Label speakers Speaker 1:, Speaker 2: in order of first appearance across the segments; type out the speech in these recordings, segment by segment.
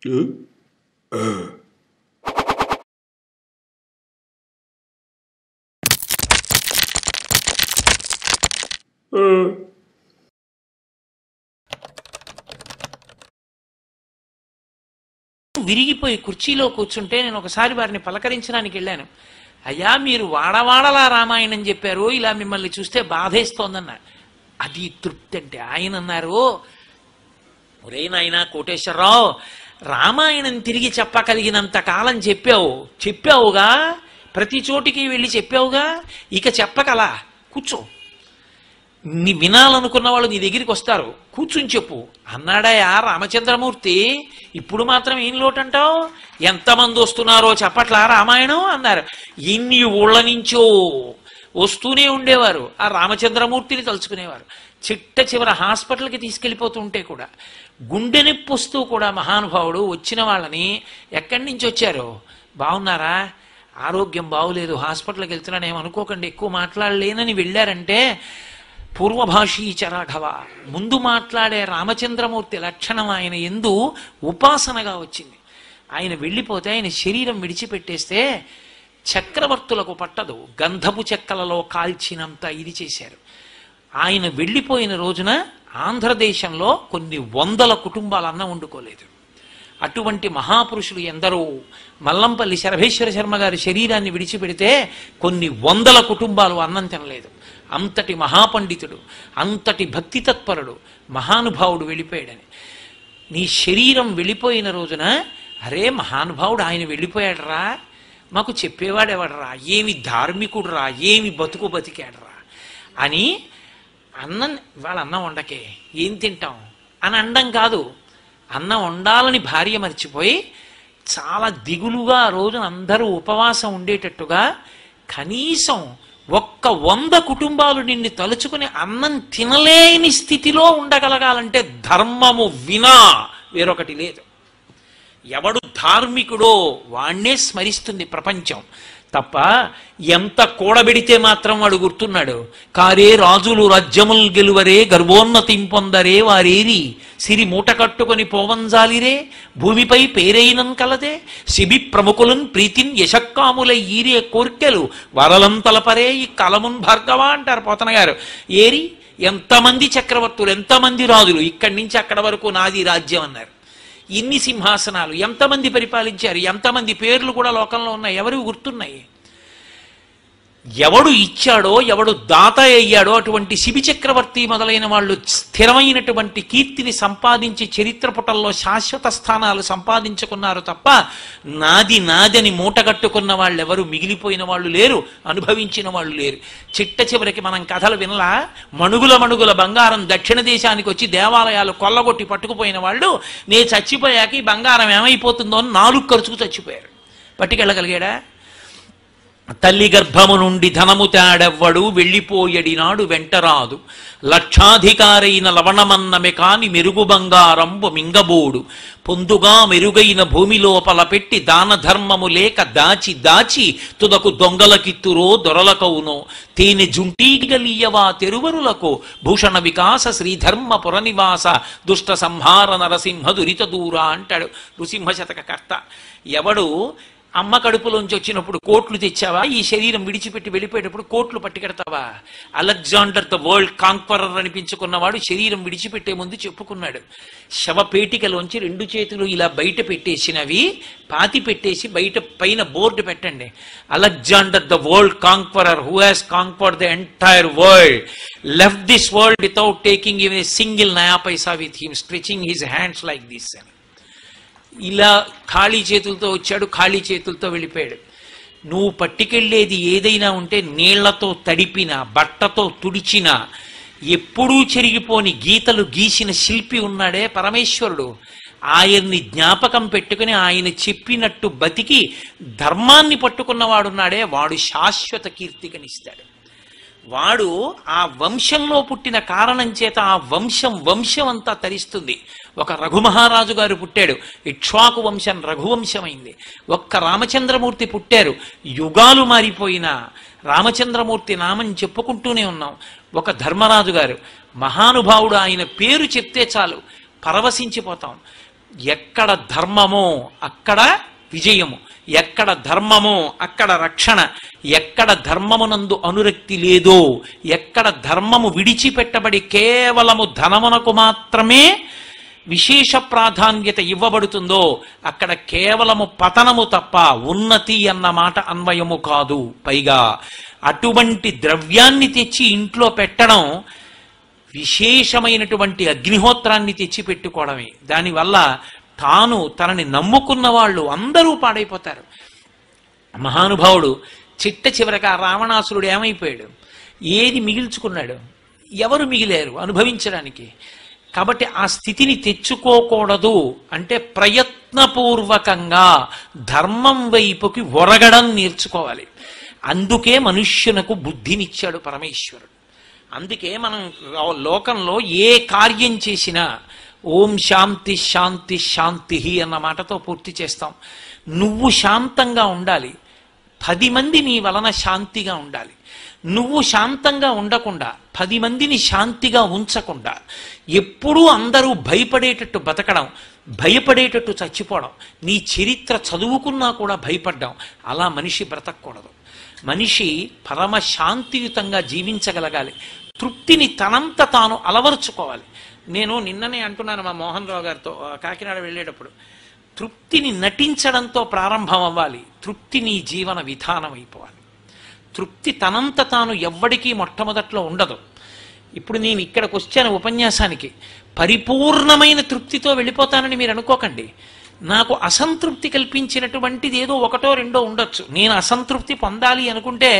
Speaker 1: విరిగిపోయి కుర్చీలో కూర్చుంటే నేను ఒకసారి వారిని పలకరించడానికి వెళ్ళాను. అయ్యా, మీరు వాడవాడలా రామాయణం చెప్పారు, ఇలా మిమ్మల్ని చూస్తే బాధేస్తోందన్న. అది తృప్తి అంటే. ఆయన అన్నారు, ఒరే నాయనా కోటేశ్వరరావు, రామాయణం తిరిగి చెప్పగలిగినంత కాలం చెప్పావుగా, ప్రతి చోటికి వెళ్ళి చెప్పావుగా, ఇక చెప్పగలా, కూర్చో, నీ వినాలనుకున్న వాళ్ళు నీ దగ్గరికి వస్తారు, కూర్చుని చెప్పు అన్నాడయా రామచంద్రమూర్తి. ఇప్పుడు మాత్రం ఏం లోటంటావు? ఎంతమంది వస్తున్నారో చెప్పట్లా రామాయణం అన్నారు. ఎన్ని ఊళ్ళ నుంచో వస్తూనే ఉండేవారు, ఆ రామచంద్రమూర్తిని తలుచుకునేవారు. చిట్ట చివర హాస్పిటల్కి తీసుకెళ్ళిపోతుంటే కూడా గుండె నొప్పి వస్తూ కూడా మహానుభావుడు వచ్చిన వాళ్ళని, ఎక్కడి నుంచి వచ్చారో, బాగున్నారా, ఆరోగ్యం బాగులేదు, హాస్పిటల్కి వెళ్తున్నానేమనుకోకండి, ఎక్కువ మాట్లాడలేనని వెళ్ళారంటే, పూర్వభాషీచ రాఘవ, ముందు మాట్లాడే రామచంద్రమూర్తి లక్షణం ఆయన ఎందు ఉపాసనగా వచ్చింది. ఆయన వెళ్ళిపోతే, ఆయన శరీరం విడిచిపెట్టేస్తే చక్రవర్తులకు పట్టదు, గంధపు చెక్కలలో కాల్చినంత ఇది చేశారు. ఆయన వెళ్ళిపోయిన రోజున ఆంధ్రదేశంలో కొన్ని వందల కుటుంబాలు అన్నం వండుకోలేదు. అటువంటి మహాపురుషులు ఎందరో. మల్లంపల్లి శరభేశ్వర శర్మ గారి శరీరాన్ని విడిచిపెడితే కొన్ని వందల కుటుంబాలు అన్నం తినలేదు. అంతటి మహాపండితుడు, అంతటి భక్తి తత్పరుడు మహానుభావుడు వెళ్ళిపోయాడని. నీ శరీరం వెళ్ళిపోయిన రోజున, అరే మహానుభావుడు ఆయన వెళ్ళిపోయాడరా, మాకు చెప్పేవాడెవడరా, ఏమి ధార్మికుడురా, ఏమి బతుకు బతికాడరా అని అన్నం, వాళ్ళ అన్నం వండకే ఏం తింటాం అని అనడం కాదు. అన్నం వండాలని భార్య మర్చిపోయి చాలా దిగులుగా ఆ రోజున అందరూ ఉపవాసం ఉండేటట్టుగా, కనీసం 100 కుటుంబాలు నిన్ను తలుచుకుని అన్నం తినలేని స్థితిలో ఉండగలగాలంటే ధర్మము వినా వేరొకటి లేదు. ఎవడు ధార్మికుడో వాణ్ణే స్మరిస్తుంది ప్రపంచం తప్ప, ఎంత కూడబెడితే మాత్రం వాడు గుర్తున్నాడు. కారే రాజులు రాజ్యముల్ గెలువరే, గర్వోన్నతిం పొందరే వారేరి, సిరి మూట కట్టుకొని పోవంజాలిరే, భూమిపై పేరైనం కలదే, శిబి ప్రముఖులన్ ప్రీతిన్ యశక్కాములై ఈరే కోర్కెలు వరలం తలపరే ఈ కలమున్ భార్గవ అంటారు పోతన గారు. ఏరి ఎంతమంది చక్రవర్తులు, ఎంతమంది రాజులు, ఇక్కడి నుంచి అక్కడ వరకు నాది రాజ్యం అన్నారు. ఇన్ని సింహాసనాలు ఎంతమంది పరిపాలించారు, ఎంతమంది పేర్లు కూడా లోకంలో ఉన్నాయి, ఎవరు గుర్తున్నాయి? ఎవడు ఇచ్చాడో, ఎవడు దాత అయ్యాడో అటువంటి శిబి చక్రవర్తి మొదలైన వాళ్ళు స్థిరమైనటువంటి కీర్తిని సంపాదించి చరిత్ర పుటల్లో శాశ్వత స్థానాలు సంపాదించుకున్నారు తప్ప, నాది నాదని మూటగట్టుకున్న వాళ్ళు ఎవరు మిగిలిపోయిన వాళ్ళు లేరు, అనుభవించిన వాళ్ళు లేరు. చిట్ట చివరికి మనం కథలు వినలా, మణుగుల బంగారం దక్షిణ దేశానికి వచ్చి దేవాలయాలు కొల్లగొట్టి పట్టుకుపోయిన వాళ్ళు, నే చచ్చిపోయాక ఈ బంగారం ఏమైపోతుందో అని 4 ఖర్చుకు చచ్చిపోయారు. పట్టుకెళ్ళగలిగాడా? తల్లి గర్భము నుండి ధనము తేడెవ్వడు, వెళ్ళిపోయడినాడు వెంటరాదు, లక్షాధికారైన లవణమన్నమే కాని మెరుగు బంగారంబు మింగబోడు, పొందుగా మెరుగైన భూమి లోపల పెట్టి దాన ధర్మము లేక దాచి దాచి తుదకు దొంగలకిత్తురో దొరలకవునో, తేనె జుంటీగలీయవా తెరువరులకు, భూషణ వికాస శ్రీధర్మ పురనివాస, దుష్ట సంహార నరసింహ దురిత దూర అంటాడు నృసింహ శతక కర్త. ఎవడు అమ్మ కడుపులోంచి వచ్చినప్పుడు కోట్లు తెచ్చావా, ఈ శరీరం విడిచిపెట్టి వెళ్ళిపోయేటప్పుడు కోట్లు పట్టుకెడతావా? అలెగ్జాండర్ ద వరల్డ్ కాంక్వరర్ అనిపించుకున్నవాడు శరీరం విడిచిపెట్టే ముందు చెప్పుకున్నాడు, శవపేటికలోంచి 2 చేతులు ఇలా బయట పెట్టేసినవి పాతి పెట్టేసి బయట పైన బోర్డు పెట్టండి, Alexander the world conqueror who has conquered the entire world left this world without taking even a single naya paisa with him, stretching his hands like this అని. ఇలా ఖాళీ చేతులతో వచ్చాడు, ఖాళీ చేతులతో వెళ్ళిపోయాడు. నువ్వు పట్టుకెళ్ళేది ఏదైనా ఉంటే నీళ్లతో తడిపిన, బట్టతో తుడిచిన, ఎప్పుడూ చెరిగిపోని గీతలు గీసిన శిల్పి ఉన్నాడే పరమేశ్వరుడు, ఆయన్ని జ్ఞాపకం పెట్టుకుని ఆయన చెప్పినట్టు బతికి ధర్మాన్ని పట్టుకున్నవాడున్నాడే, వాడు శాశ్వత కీర్తికనిస్తాడు. వాడు ఆ వంశంలో పుట్టిన కారణం చేత ఆ వంశం అంతా తరిస్తుంది. ఒక రఘుమహారాజు గారు పుట్టాడు, ఇక్ష్వాకు వంశం రఘువంశమైంది. ఒక్క రామచంద్రమూర్తి పుట్టారు, యుగాలు మారిపోయినా రామచంద్రమూర్తి నామం చెప్పుకుంటూనే ఉన్నాం. ఒక ధర్మరాజు గారు మహానుభావుడు, ఆయన పేరు చెప్తే చాలు పరవశించిపోతాం. ఎక్కడ ధర్మమో అక్కడ విజయము, ఎక్కడ ధర్మమో అక్కడ రక్షణ, ఎక్కడ ధర్మమునందు అనురక్తి లేదో, ఎక్కడ ధర్మము విడిచిపెట్టబడి కేవలము ధనమునకు మాత్రమే విశేష ప్రాధాన్యత ఇవ్వబడుతుందో అక్కడ కేవలము పతనము తప్ప ఉన్నతి అన్న మాట అన్వయము కాదు. పైగా అటువంటి ద్రవ్యాన్ని తెచ్చి ఇంట్లో పెట్టడం విశేషమైనటువంటి అగ్నిహోత్రాన్ని తెచ్చి పెట్టుకోవడమే. దానివల్ల తనని నమ్ముకున్న వాళ్ళు అందరూ పాడైపోతారు. మహానుభావుడు చిట్ట చివరగా రావణాసురుడు ఏమైపోయాడు? ఏది మిగిల్చుకున్నాడు? ఎవరు మిగిలారు అనుభవించడానికి? కాబట్టి ఆ స్థితిని తెచ్చుకోకూడదు అంటే ప్రయత్నపూర్వకంగా ధర్మం వైపుకి ఒరగడం నేర్చుకోవాలి. అందుకే మనుష్యునకు బుద్ధినిచ్చాడు పరమేశ్వరుడు. అందుకే మనం లోకంలో ఏ కార్యం చేసినా ఓం శాంతి శాంతి శాంతి అన్న మాటతో పూర్తి చేస్తాం. నువ్వు శాంతంగా ఉండాలి, 10 మంది నీ వలన శాంతిగా ఉండాలి. నువ్వు శాంతంగా ఉండకుండా 10 మందిని శాంతిగా ఉంచకుండా ఎప్పుడూ అందరూ భయపడేటట్టు బతకడం, భయపడేటట్టు చచ్చిపోవడం, నీ చరిత్ర చదువుకున్నా కూడా భయపడ్డాం, అలా మనిషి బ్రతకూడదు. మనిషి పరమ శాంతియుతంగా జీవించగలగాలి. తృప్తిని తనంత తాను అలవరుచుకోవాలి. నేను నిన్ననే అంటున్నాను మా మోహన్ రావు గారితో కాకినాడ వెళ్ళేటప్పుడు, తృప్తిని నటించడంతో ప్రారంభం అవ్వాలి. తృప్తి నీ జీవన విధానం అయిపోవాలి. తృప్తి తనంత తాను ఎవ్వడికీ మొట్టమొదట్లో ఉండదు. ఇప్పుడు నేను ఇక్కడికి వచ్చాను ఉపన్యాసానికి, పరిపూర్ణమైన తృప్తితో వెళ్ళిపోతానని మీరు అనుకోకండి. నాకు అసంతృప్తి కల్పించినటువంటిది ఏదో 1, 2 ఉండొచ్చు. నేను అసంతృప్తి పొందాలి అనుకుంటే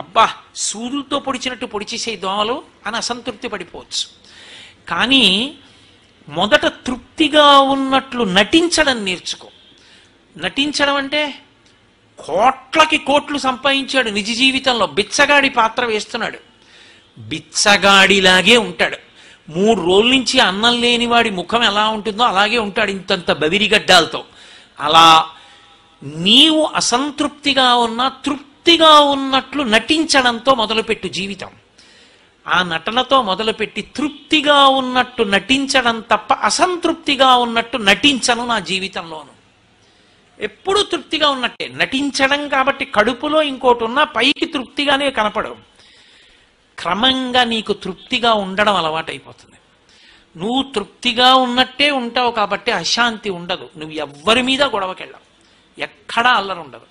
Speaker 1: అబ్బా సూదులతో పొడిచినట్టు పొడిచేసే దోమలు అని అసంతృప్తి పడిపోవచ్చు. కానీ మొదట తృప్తిగా ఉన్నట్లు నటించడం నేర్చుకో. నటించడం అంటే కోట్లకి కోట్లు సంపాదించాడు నిజ జీవితంలో, బిచ్చగాడి పాత్ర వేస్తున్నాడు, బిచ్చగాడిలాగే ఉంటాడు. 3 రోజుల నుంచి అన్నం లేనివాడి ముఖం ఎలా ఉంటుందో అలాగే ఉంటాడు, ఇంతంత బవిరిగడ్డాలతో. అలా నీవు అసంతృప్తిగా ఉన్నా తృప్తిగా ఉన్నట్లు నటించడంతో మొదలుపెట్టు జీవితం. ఆ నటనతో మొదలుపెట్టి తృప్తిగా ఉన్నట్టు నటించడం తప్ప అసంతృప్తిగా ఉన్నట్టు నటించను నా జీవితంలోను. ఎప్పుడూ తృప్తిగా ఉన్నట్టే నటించడం. కాబట్టి కడుపులో ఇంకోటి ఉన్నా పైకి తృప్తిగానే కనపడవు. క్రమంగా నీకు తృప్తిగా ఉండడం అలవాటైపోతుంది. నువ్వు తృప్తిగా ఉన్నట్టే ఉంటావు కాబట్టి అశాంతి ఉండదు. నువ్వు ఎవ్వరి మీద గొడవకెళ్ళవు, ఎక్కడా అల్లరి ఉండదు.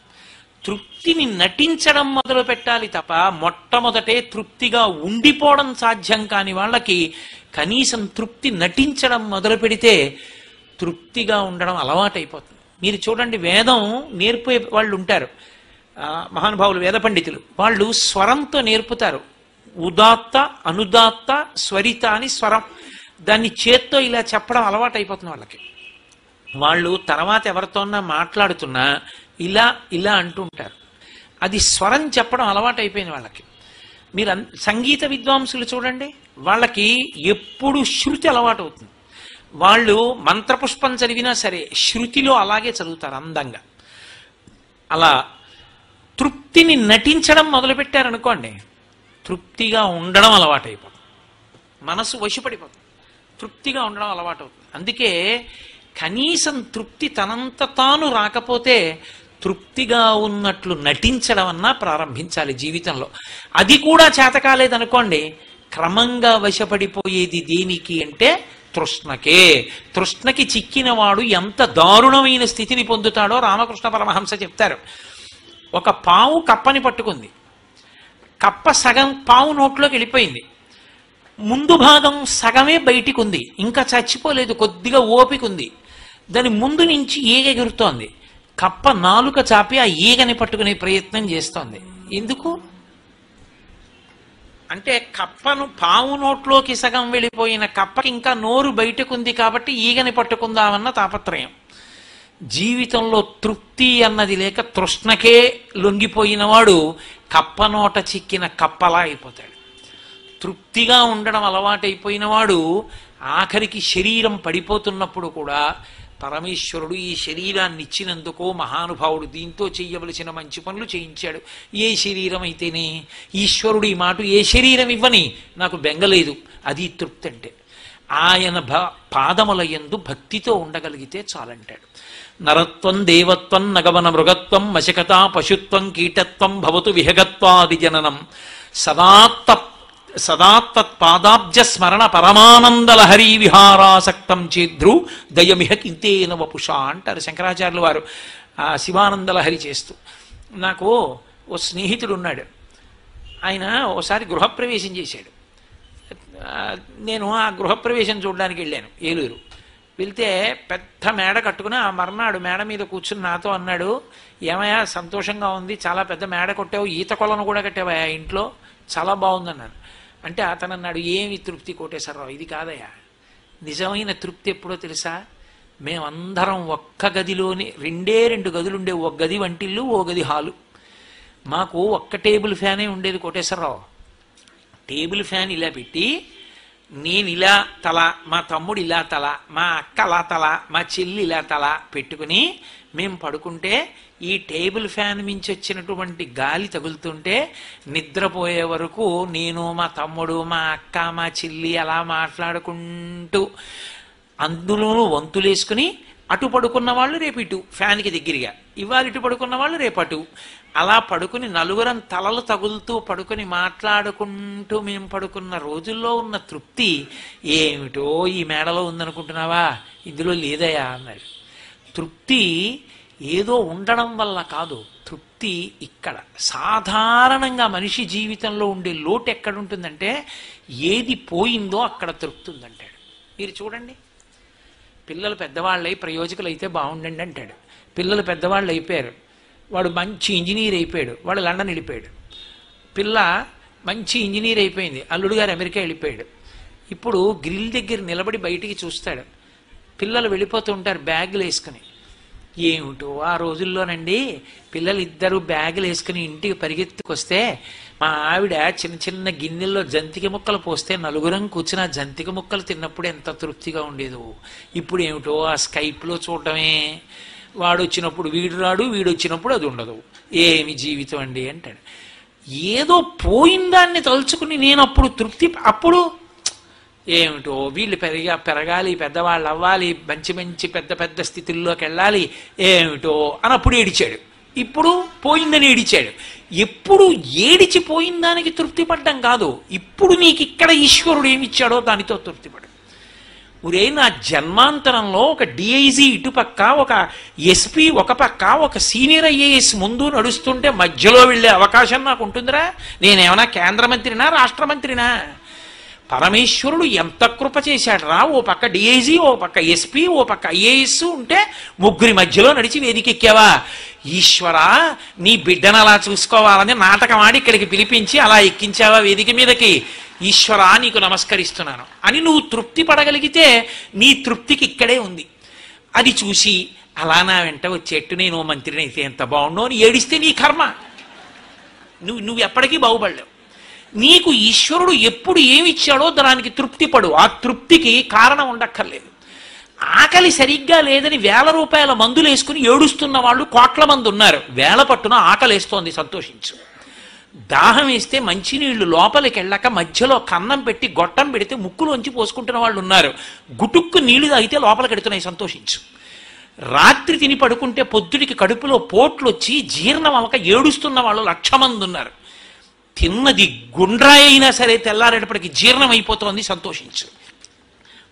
Speaker 1: తృప్తిని నటించడం మొదలు పెట్టాలి తప్ప మొట్టమొదటే తృప్తిగా ఉండిపోవడం సాధ్యం కాని వాళ్ళకి కనీసం తృప్తి నటించడం మొదలు పెడితే తృప్తిగా ఉండడం అలవాటైపోతుంది. మీరు చూడండి, వేదం నేర్పే వాళ్ళు ఉంటారు, మహానుభావులు వేద పండితులు. వాళ్ళు స్వరంతో నేర్పుతారు. ఉదాత్త, అనుదాత్త, స్వరిత అని స్వరం. దాన్ని చేత్తో ఇలా చెప్పడం అలవాటు అయిపోతుంది వాళ్ళకి. వాళ్ళు తర్వాత ఎవరితోన్నా మాట్లాడుతున్నా ఇలా ఇలా అంటుంటారు. అది స్వరం చెప్పడం అలవాటు అయిపోయింది వాళ్ళకి. మీరు సంగీత విద్వాంసులు చూడండి, వాళ్ళకి ఎప్పుడు శృతి అలవాటు అవుతుంది. వాళ్ళు మంత్రపుష్పం చదివినా సరే శృతిలో అలాగే చదువుతారు అందంగా. అలా తృప్తిని నటించడం మొదలుపెట్టారనుకోండి, తృప్తిగా ఉండడం అలవాటు అయిపోతుంది. మనసు వశపడిపోతుంది, తృప్తిగా ఉండడం అలవాటు అవుతుంది. అందుకే కనీసం తృప్తి తనంత తాను రాకపోతే తృప్తిగా ఉన్నట్లు నటించడం అన్నా ప్రారంభించాలి జీవితంలో. అది కూడా చేత కాలేదనుకోండి, క్రమంగా వశపడిపోయేది దేనికి అంటే తృష్ణకే. తృష్ణకి చిక్కినవాడు ఎంత దారుణమైన స్థితిని పొందుతాడో రామకృష్ణ పరమహంస చెప్తారు. ఒక పావు కప్పని పట్టుకుంది, కప్ప సగం పావు నోట్లోకి వెళ్ళిపోయింది, ముందు భాగం సగమే బయటికి ఉంది, ఇంకా చచ్చిపోలేదు, కొద్దిగా ఓపిక ఉంది. దాని ముందు నుంచి ఈగ ఎగురుతోంది. కప్ప నాలుక చాపి ఆ ఈగని పట్టుకునే ప్రయత్నం చేస్తోంది. ఎందుకు అంటే కప్పను పావు నోట్లోకి సగం వెళ్ళిపోయిన కప్పకి ఇంకా నోరు బయటకుంది కాబట్టి ఈగని పట్టుకుందామన్న తాపత్రయం. జీవితంలో తృప్తి అన్నది లేక తృష్ణకే లొంగిపోయినవాడు కప్ప నోట చిక్కిన కప్పలా అయిపోతాడు. తృప్తిగా ఉండడం అలవాటైపోయినవాడు ఆఖరికి శరీరం పడిపోతున్నప్పుడు కూడా పరమేశ్వరుడు ఈ శరీరాన్ని ఇచ్చినందుకు మహానుభావుడు దీంతో చెయ్యవలసిన మంచి పనులు చేయించాడు. ఏ శరీరం అయితేనే ఈశ్వరుడు ఈ మాట, ఏ శరీరం ఇవ్వని నాకు బెంగలేదు, అది తృప్తి అంటే. ఆయన పాదముల యందు భక్తితో ఉండగలిగితే చాలంటాడు. నరత్వం దేవత్వం నగవన మృగత్వం మశకత పశుత్వం కీటత్వం భవతు విహగత్వాది జననం సదాత్తత్పాదాబ్జ స్మరణ పరమానందలహరీ విహారాసక్తం చేద్రు దయమిహ కింతేన వపుషా అంటారు శంకరాచార్యులు వారు శివానందలహరి చేస్తూ. నాకు ఓ స్నేహితుడు ఉన్నాడు. ఆయన ఓసారి గృహప్రవేశం చేశాడు. నేను ఆ గృహప్రవేశం చూడడానికి వెళ్ళాను ఏలూరు. వెళ్తే పెద్ద మేడ కట్టుకుని ఆ మర్నాడు మేడ మీద కూర్చుని నాతో అన్నాడు, ఏమయ్యా సంతోషంగా ఉంది, చాలా పెద్ద మేడ కొట్టావు, ఈత కొలను కూడా కట్టావా ఇంట్లో, చాలా బాగుందన్నాను. అంటే అతను అన్నాడు, ఏమి తృప్తి కోటేశ్వరరావు, ఇది కాదయ్యా, నిజమైన తృప్తి ఎప్పుడో తెలుసా, మేమందరం ఒక్క గదిలోని 2 గదులుండే, ఒక గది వంటిల్లు, ఓ గది హాలు. మాకు ఒక్క టేబుల్ ఫ్యానే ఉండేది కోటేశ్వరరావు. టేబుల్ ఫ్యాన్ ఇలా పెట్టి నేను ఇలా తల, మా తమ్ముడు ఇలా తల, మా అక్క అలా తల, మా చెల్లి ఇలా తల పెట్టుకుని మేము పడుకుంటే ఈ టేబుల్ ఫ్యాన్ మించి వచ్చినటువంటి గాలి తగులుతుంటే నిద్రపోయే వరకు నేను, మా తమ్ముడు, మా అక్క, మా చెల్లి అలా మాట్లాడుకుంటూ అందులోనూ వంతులేసుకుని అటు పడుకున్న వాళ్ళు రేపు ఇటు ఫ్యాన్కి దగ్గరగా, ఇవాళ ఇటు పడుకున్న వాళ్ళు రేపటు, అలా పడుకుని నలుగురం తలలు తగులుతూ పడుకుని మాట్లాడుకుంటూ మేము పడుకున్న రోజుల్లో ఉన్న తృప్తి ఏమిటో ఈ మేడలో ఉందనుకుంటున్నావా, ఇందులో లేదయా అన్నాడు. తృప్తి ఏదో ఉండడం వల్ల కాదు, తృప్తి ఇక్కడ సాధారణంగా మనిషి జీవితంలో ఉండే లోటు ఎక్కడుంటుందంటే ఏది పోయిందో అక్కడ తృప్తి ఉందంటాడు. మీరు చూడండి, పిల్లలు పెద్దవాళ్ళై ప్రయోజకులు అయితే బాగుండండి అంటాడు. పిల్లలు పెద్దవాళ్ళు అయిపోయారు, వాడు మంచి ఇంజనీర్ అయిపోయాడు, వాడు లండన్ వెళ్ళిపోయాడు. పిల్ల మంచి ఇంజనీర్ అయిపోయింది, అల్లుడు గారు అమెరికా వెళ్ళిపోయాడు. ఇప్పుడు గ్రిల్ దగ్గర నిలబడి బయటికి చూస్తాడు, పిల్లలు వెళ్ళిపోతూ ఉంటారు బ్యాగులు వేసుకుని. ఏమిటో ఆ రోజుల్లోనండి పిల్లలు ఇద్దరు బ్యాగులు వేసుకుని ఇంటికి పరిగెత్తుకొస్తే మా ఆవిడ చిన్న చిన్న గిన్నెల్లో జంతిక ముక్కలు పోస్తే నలుగురం కూర్చుని ఆ జంతిక ముక్కలు తిన్నప్పుడు ఎంత తృప్తిగా ఉండేదో. ఇప్పుడు ఏమిటో ఆ స్కైప్లో చూడటమే, వాడు వచ్చినప్పుడు వీడు రాడు, వీడు వచ్చినప్పుడు అది ఉండదు, ఏమి జీవితం అండి అంటాడు. ఏదో పోయిందాన్ని తలుచుకుని నేను అప్పుడు తృప్తి, అప్పుడు ఏమిటో వీళ్ళు పెరగాలి, పెద్దవాళ్ళు అవ్వాలి, మంచి మంచి పెద్ద పెద్ద స్థితుల్లోకి వెళ్ళాలి, ఏమిటో అని అప్పుడు ఏడిచాడు. ఇప్పుడు పోయిందని ఏడిచాడు. ఎప్పుడు ఏడిచిపోయిన దానికి తృప్తి పడ్డం కాదు, ఇప్పుడు నీకు ఇక్కడ ఈశ్వరుడు ఏమిచ్చాడో దానితో తృప్తిపడు. ఒరే, నా జన్మాంతరంలో ఒక డిఐజీ ఇటుపక్క, ఒక ఎస్పీ ఒక పక్క, ఒక సీనియర్ ఐఏఎస్ ముందు నడుస్తుంటే మధ్యలో వెళ్ళే అవకాశం నాకు ఉంటుందిరా? నేనేమన్నా కేంద్ర మంత్రినా, రాష్ట్ర మంత్రినా? పరమేశ్వరుడు ఎంత కృప చేశాడు రా. ఓ పక్క డిఐజీ, ఓ పక్క ఎస్పీ, ఓ పక్క ఐఏఎస్ ఉంటే ముగ్గురి మధ్యలో నడిచి వేదికెక్కావా? ఈశ్వరా, నీ బిడ్డను అలా చూసుకోవాలని నాటకం ఆడి ఇక్కడికి పిలిపించి అలా ఎక్కించావా వేదిక మీదకి? ఈశ్వరా, నీకు నమస్కరిస్తున్నాను అని నువ్వు తృప్తి పడగలిగితే నీ తృప్తికి ఇక్కడే ఉంది. అది చూసి అలా నా వెంట వచ్చేట్టు నేను మంత్రిని అయితే ఎంత బాగుండో అని ఏడిస్తే నీ కర్మ, నువ్వు ఎప్పటికీ బాగుపడలేవు. నీకు ఈశ్వరుడు ఎప్పుడు ఏమిచ్చాడో దానికి తృప్తి పడు. ఆ తృప్తికి కారణం ఉండక్కర్లేదు. ఆకలి సరిగ్గా లేదని 1000 రూపాయల మందులు వేసుకుని ఏడుస్తున్న వాళ్ళు కోట్ల మంది ఉన్నారు. వేల పట్టున ఆకలేస్తోంది, సంతోషించు. దాహం వేస్తే మంచినీళ్లు లోపలికి వెళ్ళక మధ్యలో కన్నం పెట్టి గొట్టం పెడితే ముక్కులోంచి పోసుకుంటున్న వాళ్ళు ఉన్నారు. గుటుక్కు నీళ్లు తాగితే లోపలికి ఎడుతున్నాయి, సంతోషించు. రాత్రి తిని పడుకుంటే పొద్దుడికి కడుపులో పోట్లు వచ్చి జీర్ణం అవ్వక ఏడుస్తున్న వాళ్ళు 1,00,000 మంది ఉన్నారు. తిన్నది గుండ్రాయి అయినా సరే తెల్లారేటప్పటికి జీర్ణం అయిపోతోంది, సంతోషించు.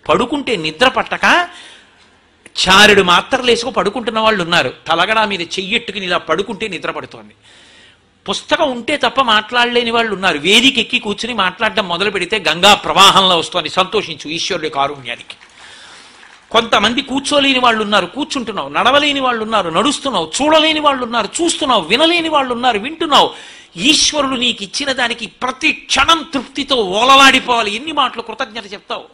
Speaker 1: పడుకుంటే నిద్ర పట్టక చారుడు మాత్రలు వేసుకు పడుకుంటున్న వాళ్ళు ఉన్నారు. తలగడా మీద చెయ్యెట్టుకుని ఇలా పడుకుంటే నిద్ర పడుతోంది. పుస్తకం ఉంటే తప్ప మాట్లాడలేని వాళ్ళు ఉన్నారు. వేదిక ఎక్కి కూర్చుని మాట్లాడడం మొదలు పెడితే గంగా ప్రవాహంలో వస్తోంది, సంతోషించు ఈశ్వరుడి కారుణ్యానికి. కొంతమంది కూర్చోలేని వాళ్ళు ఉన్నారు, కూర్చుంటున్నావు. నడవలేని వాళ్ళు ఉన్నారు, నడుస్తున్నావు. చూడలేని వాళ్ళు ఉన్నారు, చూస్తున్నావు. వినలేని వాళ్ళు ఉన్నారు, వింటున్నావు. ఈశ్వరుడు నీకు ఇచ్చిన దానికి ప్రతి క్షణం తృప్తితో ఓలలాడిపోవాలి. ఎన్ని మాటలు కృతజ్ఞత చెప్తావు?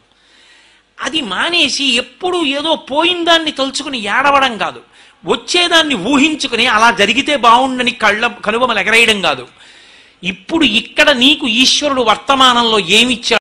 Speaker 1: అది మానేసి ఎప్పుడు ఏదో పోయిందాన్ని తలుచుకుని ఏడవడం కాదు, వచ్చేదాన్ని ఊహించుకుని అలా జరిగితే బాగుండని కనుబొమలు ఎగరేయడం కాదు. ఇప్పుడు ఇక్కడ నీకు ఈశ్వరుడు వర్తమానంలో ఏమిచ్చాడు